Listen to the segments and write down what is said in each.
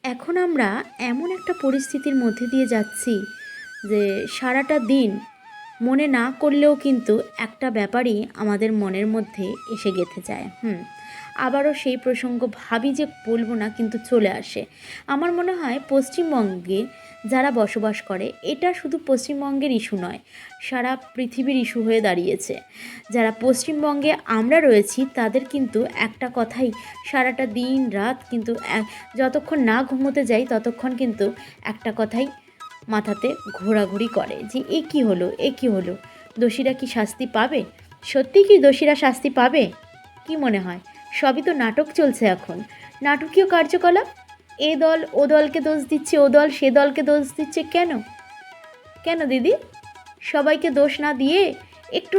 এখন আমরা এমন একটা পরিস্থিতির মধ্যে দিয়ে যাচ্ছি যে সারাটা দিন মনে না করলেও কিন্তু একটা ব্যাপারই আমাদের মনের মধ্যে এসে গেঁথে যায়। আবারও সেই প্রসঙ্গ ভাবি যে বলবো না, কিন্তু চলে আসে। আমার মনে হয় পশ্চিমবঙ্গে যারা বসবাস করে, এটা শুধু পশ্চিমবঙ্গের ইস্যু নয়, সারা পৃথিবীর ইস্যু হয়ে দাঁড়িয়েছে। যারা পশ্চিমবঙ্গে আমরা রয়েছি তাদের কিন্তু একটা কথাই সারাটা দিন রাত কিন্তু যতক্ষণ না ঘুমোতে যাই ততক্ষণ কিন্তু একটা কথাই মাথাতে ঘোরাঘুরি করে যে এ কী হলো, এ কী হলো, দোষীরা কি শাস্তি পাবে? সত্যি কি দোষীরা শাস্তি পাবে? কি মনে হয়? সবই তো নাটক চলছে এখন, নাটকীয় কার্যকলাপ। এ দল ও দলকে দোষ দিচ্ছে, ও দল সে দলকে দোষ দিচ্ছে। কেন কেন দিদি? সবাইকে দোষ না দিয়ে একটু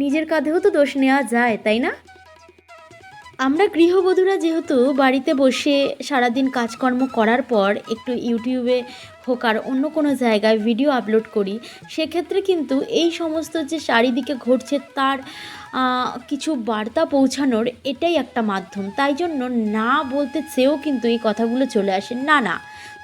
নিজের কাঁধেও তো দোষ নেওয়া যায়, তাই না? আমরা গৃহবধূরা যেহেতু বাড়িতে বসে সারাদিন কাজকর্ম করার পর একটু ইউটিউবে হোক আর অন্য কোনো জায়গায় ভিডিও আপলোড করি, সেক্ষেত্রে কিন্তু এই সমস্ত যে চারিদিকে ঘটছে তার কিছু বার্তা পৌঁছানোর এটাই একটা মাধ্যম। তাই জন্য না বলতে চেয়েও কিন্তু এই কথাগুলো চলে আসে। না না,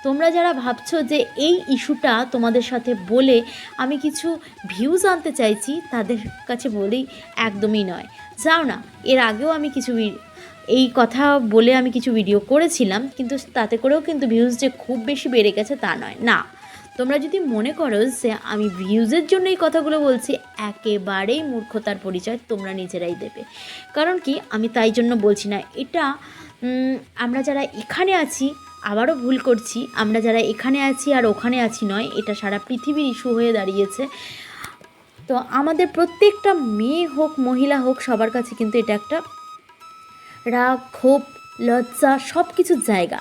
তোমরা যারা ভাবছো যে এই ইস্যুটা তোমাদের সাথে বলে আমি কিছু ভিউজ আনতে চাইছি, তাদের কাছে বলেই একদমই নয়। যাও না, এর আগেও আমি কিছু এই কথা বলে আমি কিছু ভিডিও করেছিলাম, কিন্তু তাতে করেও কিন্তু ভিউজ যে খুব বেশি বেড়ে গেছে তা নয়। না, তোমরা যদি মনে করো যে আমি ভিউজের জন্য এই কথাগুলো বলছি, একেবারেই মূর্খতার পরিচয় তোমরা নিজেরাই দেবে। কারণ কি, আমি তাই জন্য বলছি না। এটা আমরা যারা এখানে আছি, আবারও ভুল করছি, আমরা যারা এখানে আছি আর ওখানে আছি নয়, এটা সারা পৃথিবীর ইস্যু হয়ে দাঁড়িয়েছে। তো আমাদের প্রত্যেকটা মেয়ে হোক মহিলা হোক, সবার কাছে কিন্তু এটা একটা রাগ, ক্ষোভ, লজ্জা সব কিছুর জায়গা।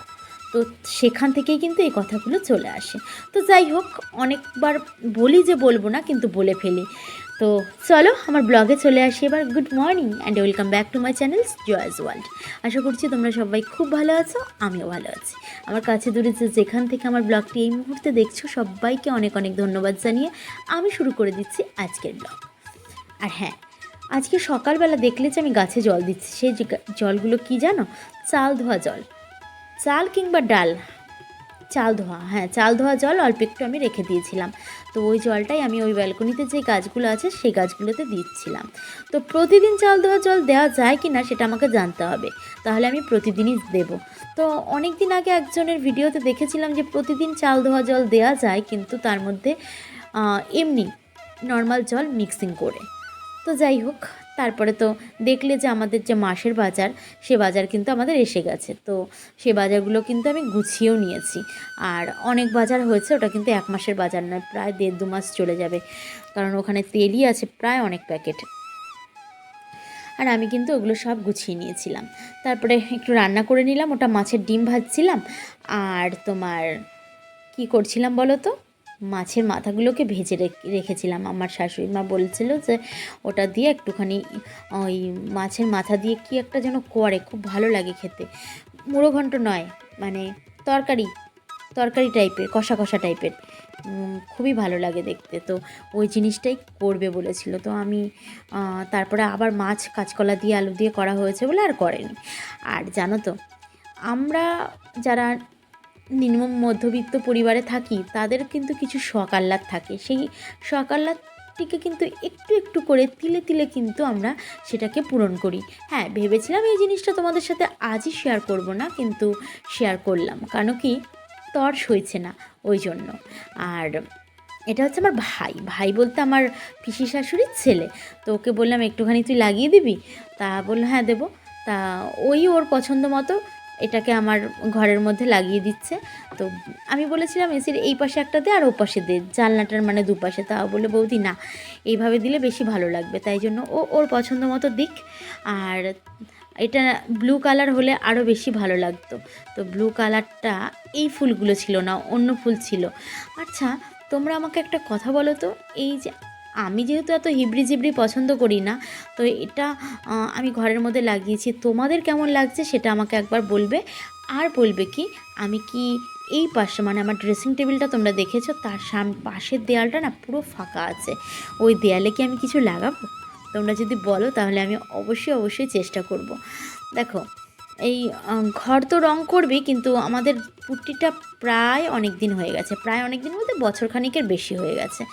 তো সেখান থেকেই কিন্তু এই কথাগুলো চলে আসে। তো যাই হোক, অনেকবার বলি যে বলবো না, কিন্তু বলে ফেলি। তো চলো আমার ব্লগে চলে আসি এবার। Good morning and welcome back to my channel Joy's world. আশা করছি তোমরা সবাই খুব ভালো আছো, আমিও ভালো আছি। আমার কাছে দূরে যেখান থেকে আমার ব্লগটি এই মুহূর্তে দেখছো, সবাইকে অনেক অনেক ধন্যবাদ জানিয়ে আমি শুরু করে দিচ্ছি আজকের ব্লগ। আর হ্যাঁ, আজকে সকালবেলা দেখলে যে আমি গাছে জল দিচ্ছি, সেই জলগুলো কি জানো? চাল ধোয়া জল। চাল কিংবা ডাল, চাল ধোয়া, হ্যাঁ চাল ধোয়া জল অল্প একটু আমি রেখে দিয়েছিলাম। তো ওই জলটাই আমি ওই ব্যালকনিতে যে গাছগুলো আছে সেই গাছগুলোতে দিচ্ছিলাম। তো প্রতিদিন চাল ধোয়া জল দেওয়া যায় কি না সেটা আমাকে জানতে হবে, তাহলে আমি প্রতিদিনই দেব। তো অনেক দিন আগে একজনের ভিডিওতে দেখেছিলাম যে প্রতিদিন চাল ধোয়া জল দেওয়া যায়, কিন্তু তার মধ্যে এমনি নর্মাল জল মিক্সিং করে। তো যাই হোক, তারপরে তো দেখলে যে আমাদের যে মাসের বাজার, সে বাজার কিন্তু আমাদের এসে গেছে। তো সে বাজারগুলো কিন্তু আমি গুছিয়েও নিয়েছি। আর অনেক বাজার হয়েছে, ওটা কিন্তু 1 মাসের বাজার নয়, প্রায় 1.5-2 মাস চলে যাবে, কারণ ওখানে তেলই আছে প্রায় অনেক প্যাকেট। আর আমি কিন্তু ওগুলো সব গুছিয়ে নিয়েছিলাম। তারপরে একটু রান্না করে নিলাম, ওটা মাছের ডিম ভাজছিলাম। আর তোমার কি করছিলাম বলো তো, মাছের মাথাগুলোকে ভেজে রেখেছিলাম। আমার শাশুড়ি মা বলছিল যে ওটা দিয়ে একটুখানি, ওই মাছের মাথা দিয়ে কি একটা যেন করে, খুব ভালো লাগে খেতে। মুড়ো ঘন্ট নয়, মানে তরকারি তরকারি টাইপের, কষা কষা টাইপের, খুবই ভালো লাগে দেখতে। তো ওই জিনিসটাই করবে বলেছিল। তো আমি তারপরে আবার মাছ কাঁচকলা দিয়ে আলু দিয়ে করা হয়েছে বলে আর করেনি। আর জানো তো, আমরা যারা নিম্ন মধ্যবিত্ত পরিবারে থাকি, তাদের কিন্তু কিছু শখ আহ্লাদ থাকে। সেই শখ আহ্লাদটিকে কিন্তু একটু একটু করে তিলে তিলে কিন্তু আমরা সেটাকে পূরণ করি। হ্যাঁ, ভেবেছিলাম এই জিনিসটা তোমাদের সাথে আজই শেয়ার করব না, কিন্তু শেয়ার করলাম। কারণ কি, তর সইছে না ওই জন্য। আর এটা হচ্ছে আমার ভাই, ভাই বলতে আমার পিসি শাশুড়ির ছেলে। তো ওকে বললাম একটুখানি তুই লাগিয়ে দিবি? তা বললো হ্যাঁ দেবো। তা ওই ওর পছন্দ মতো এটাকে আমার ঘরের মধ্যে লাগিয়ে দিচ্ছে। তো আমি বলেছিলাম এসির এই পাশে একটা দে আর ও পাশে দে, জানলাটার মানে দুপাশে। তা বলে বৌদি না, এইভাবে দিলে বেশি ভালো লাগবে। তাই জন্য ও ওর পছন্দ মতো দিক। আর এটা ব্লু কালার হলে আরও বেশি ভালো লাগতো। তো ব্লু কালারটা এই ফুলগুলো ছিল না, অন্য ফুল ছিল। আচ্ছা, তোমরা আমাকে একটা কথা বলো তো, এই যে আমি যেহেতু এত হিবড়ি জিবড়ি পছন্দ করি না, তো এটা আমি ঘরের মধ্যে লাগিয়েছি, তোমাদের কেমন লাগছে সেটা আমাকে একবার বলবে। আর বলবে কি, আমি কি এই পাশে, মানে আমার ড্রেসিং টেবিলটা তোমরা দেখেছো, তার পাশের দেয়ালটা না পুরো ফাঁকা আছে, ওই দেয়ালে কি আমি কিছু লাগাবো? তোমরা যদি বলো তাহলে আমি অবশ্যই অবশ্যই চেষ্টা করব। দেখো, এই ঘর তো রং করবি, কিন্তু আমাদের পুট্টিটা প্রায় অনেক দিন হয়ে গেছে, প্রায় অনেক দিন বলতে বছরখানেকের বেশি হয়ে গেছে।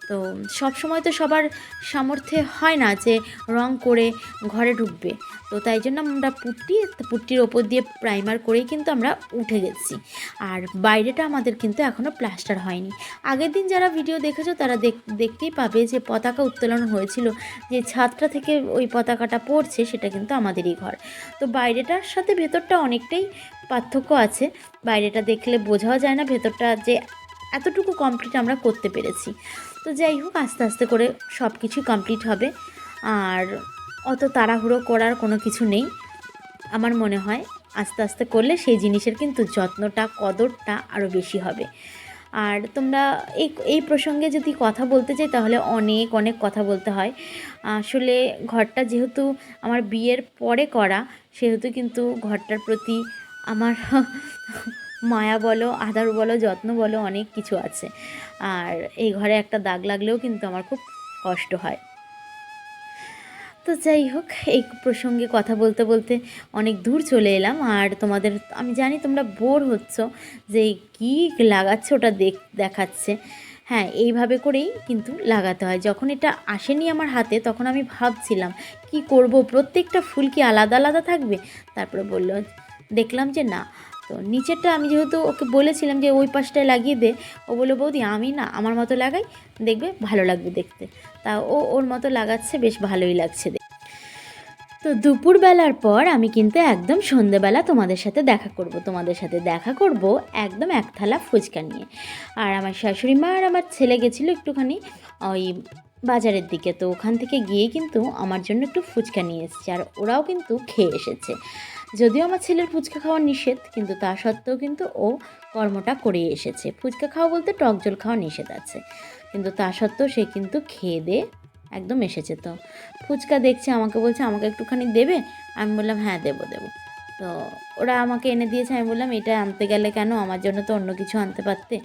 তো সব সময় তো সবার সামর্থ্যে হয় না যে রং করে ঘরে ঢুকবে। তো তাই জন্য আমরা পুট্টির ওপর দিয়ে প্রাইমার করেই কিন্তু আমরা উঠে গেছি। আর বাইরেটা আমাদের কিন্তু এখনও প্লাস্টার হয়নি। আগের দিন যারা ভিডিও দেখেছো তারা দেখতেই পাবে যে পতাকা উত্তোলন হয়েছিল, যে ছাদটা থেকে ওই পতাকাটা পড়ছে সেটা কিন্তু আমাদেরই ঘর। তো বাইরেটার সাথে ভেতরটা অনেকটাই পার্থক্য আছে। বাইরেটা দেখলে বোঝাও যায় না ভেতরটা যে এতটুকু কমপ্লিট আমরা করতে পেরেছি। তো যাই হোক, আস্তে আস্তে করে সব কিছু কমপ্লিট হবে। আর অত তাড়াহুড়ো করার কোনো কিছু নেই। আমার মনে হয় আস্তে আস্তে করলে সেই জিনিসের কিন্তু যত্নটা, কদরটা আরও বেশি হবে। আর তোমরা এই প্রসঙ্গে যদি কথা বলতে চাই তাহলে অনেক অনেক কথা বলতে হয়। আসলে ঘরটা যেহেতু আমার বিয়ের পরে করা, সেহেতু কিন্তু ঘরটার প্রতি আমার মায়া বলো, আদর বলো, যত্ন বলো, অনেক কিছু আছে। আর এই ঘরে একটা দাগ লাগলেও কিন্তু আমার খুব কষ্ট হয়। তো যাই হোক, এই প্রসঙ্গে কথা বলতে বলতে অনেক দূর চলে এলাম। আর তোমাদের, আমি জানি তোমরা বোর হচ্ছ যে কী লাগাচ্ছে ওটা দেখাচ্ছে। হ্যাঁ, এইভাবে করেই কিন্তু লাগাতে হয়। যখন এটা আসেনি আমার হাতে তখন আমি ভাবছিলাম কি করব, প্রত্যেকটা ফুল কি আলাদা আলাদা থাকবে। তারপরে দেখলাম যে না। তো নিচেরটা আমি যেহেতু ওকে বলেছিলাম যে ওই পাশটায় লাগিয়ে দে, ও বললো বৌদি আমি না আমার মতো লাগাই, দেখবে ভালো লাগবে দেখতে। তা ও ওর মতো লাগাচ্ছে, বেশ ভালোই লাগছে। তো দুপুরবেলার পর আমি কিন্তু একদম সন্ধেবেলা তোমাদের সাথে দেখা করব একদম এক থালা ফুচকা নিয়ে। আর আমার শাশুড়ি মা আর আমার ছেলে গেছিলো একটুখানি ওই বাজারের দিকে। তো ওখান থেকে গিয়ে কিন্তু আমার জন্য একটু ফুচকা নিয়ে এসেছে, আর ওরাও কিন্তু খেয়ে এসেছে। যদিও আমার ছেলের ফুচকা খাওয়া নিষেধ, কিন্তু তা সত্ত্বেও কিন্তু ও কর্মটা করে এসেছে। ফুচকা খাওয়া বলতে টক জল খাওয়া নিষেধ আছে, কিন্তু তা সত্ত্বেও সে কিন্তু খেয়ে দিয়ে একদম এসেছে। তো ফুচকা দেখছে, আমাকে বলছে আমাকে একটুখানি দেবে। আমি বললাম হ্যাঁ দেবো। তো ওরা আমাকে এনে দিয়েছে। আমি বললাম এটা আনতে গেলে কেন, আমার জন্য তো অন্য কিছু আনতে পারতে।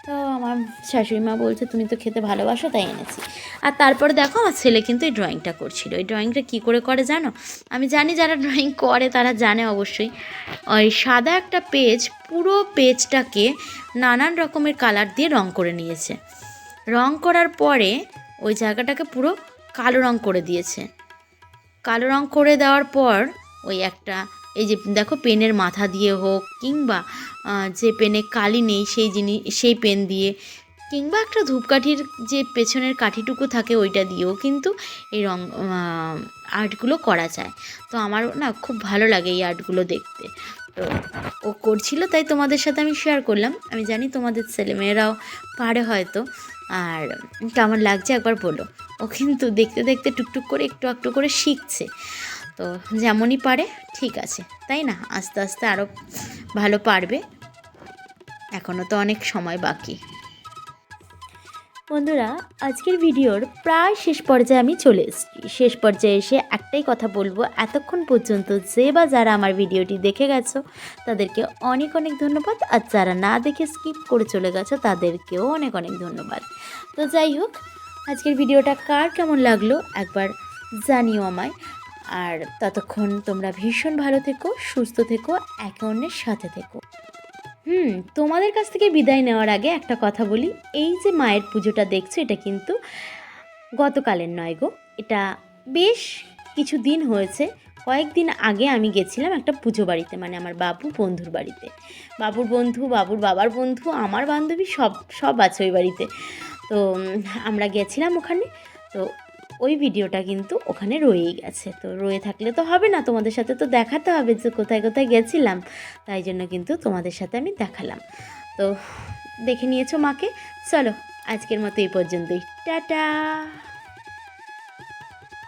তো আমার শাশুড়ি মা বলছে তুমি তো খেতে ভালোবাসো তাই এনেছি। আর তারপরে দেখো আমার ছেলে কিন্তু এই ড্রয়িংটা করছিল। এই ড্রয়িংটা কী করে জানো? আমি জানি যারা ড্রয়িং করে তারা জানে অবশ্যই। ওই সাদা একটা পেজ, পুরো পেজটাকে নানান রকমের কালার দিয়ে রং করে নিয়েছে। রং করার পরে ওই জায়গাটাকে পুরো কালো রং করে দিয়েছে। কালো রং করে দেওয়ার পর ওই একটা, এই যে দেখো পেনের মাথা দিয়ে হোক, কিংবা যে পেনে কালি নেই সেই পেন দিয়ে, কিংবা একটা ধূপকাঠির যে পেছনের কাঠিটুকু থাকে ওইটা দিয়েও কিন্তু এই রং আর্টগুলো করা যায়। তো আমার না খুব ভালো লাগে এই আর্টগুলো দেখতে। তো ও করছিল তাই তোমাদের সাথে আমি শেয়ার করলাম। আমি জানি তোমাদের ছেলেমেয়েরাও পারে হয়তো। আর কেমন লাগছে একবার বলো। ও কিন্তু দেখতে দেখতে টুকটুক করে একটু একটু করে শিখছে। তো যেমনই পারে ঠিক আছে, তাই না? আস্তে আস্তে আরও ভালো পারবে, এখনও তো অনেক সময় বাকি। বন্ধুরা, আজকের ভিডিওর প্রায় শেষ পর্যায়ে আমি চলে এসেছি। শেষ পর্যায়ে এসে একটাই কথা বলবো, এতক্ষণ পর্যন্ত যারা আমার ভিডিওটি দেখে গেছো তাদেরকে অনেক অনেক ধন্যবাদ। আর যারা না দেখে স্কিপ করে চলে গেছো তাদেরকেও অনেক অনেক ধন্যবাদ। তো যাই হোক, আজকের ভিডিওটা কার কেমন লাগলো একবার জানিও আমায়। আর ততক্ষণ তোমরা ভীষণ ভালো থেকো, সুস্থ থেকো, একে অন্যের সাথে থেকো। তোমাদের কাছ থেকে বিদায় নেওয়ার আগে একটা কথা বলি। এই যে মায়ের পুজোটা দেখছো, এটা কিন্তু গতকালের নয় গো, এটা বেশ কিছু দিন হয়েছে। কয়েকদিন আগে আমি গেছিলাম একটা পুজো বাড়িতে, মানে আমার বাবু বন্ধুর বাড়িতে। বাবুর বন্ধু, বাবুর বাবার বন্ধু, আমার বান্ধবী সব আছে ওই বাড়িতে। তো আমরা গেছিলাম ওখানে। তো ওই ভিডিওটা কিন্তু ওখানে রয়েই গেছে। তো রয়ে থাকলে তো হবে না, তোমাদের সাথে তো দেখাতে হবে যে কোথায় কোথায় গেছিলাম। তাই জন্য কিন্তু তোমাদের সাথে আমি দেখালাম। তো দেখে নিয়েছো মাকে। চলো আজকের মতো এই পর্যন্তই, টাটা।